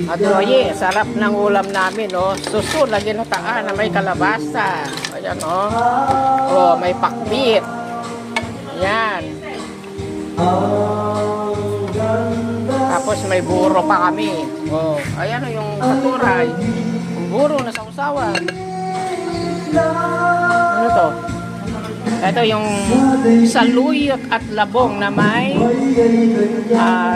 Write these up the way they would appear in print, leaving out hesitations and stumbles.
Adoye, sarap ng ulam namin, oh. Suso na ginataan na may kalabasa. Ayan, oh. Oh, may pakbit. Ayan. Tapos may buro pa kami. Oh, ayan oh, yung katuray. Yung buro na sausawan. Ano to? Ito yung saluyot at labong na may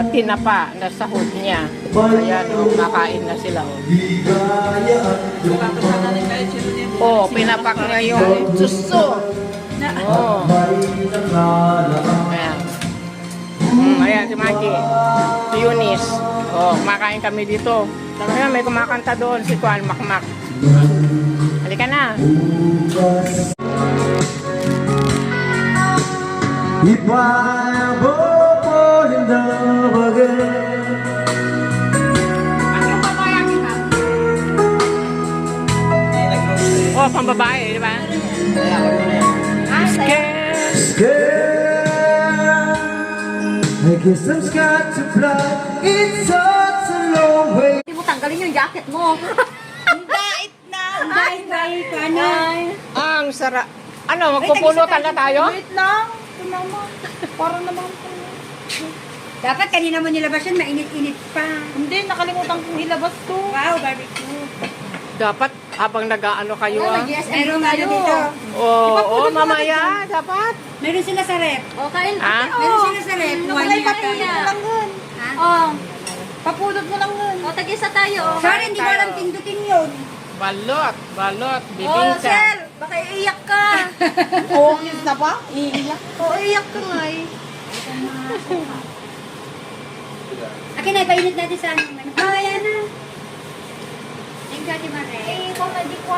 tinapa na sahod niya. Ayan, oh, kakain na sila. Oh, pinapak na yung suso. Oh. Ayan. Ayan, si Maggie. Si Eunice. Oh, kumakain kami dito. Ayan, may kumakanta doon si Kuan Makmak. Halika na. If I ever fall in love again. Oh, pang babae, di ba? Scared. Scared, I guess I'm scared to fly. It's such a long way. Hindi mo tanggalin yung jacket mo. Ang dait na. Ang dait ka na. Ang sarap. Ano, magpupulutan na tayo? Wait lang. Ito naman. Para naman. Dapat kanina mo nilabas yun, mainit-init pa. Hindi, nakalimutan kong ilabas to. Wow, barbecue. Dapat habang nag-ano kayo ah. Meron nga dito. Oo, mamaya, dapat. Meron sila sa rep. O, kain. Ha? Meron sila sa rep. Papulot mo lang nun. Oo. Papulot mo lang nun. O, tag-isa tayo. Sorry, hindi ko alam pindutin yun. Balot, Oh, bibingka. sir, baka iiyak ka. Oo, na ba? Iiyak. Oo, iiyak ka nga eh. Akin na, ipainit natin sa ano. Oh, ayan na. Thank you, Ate Marie. Eh, kung hindi ko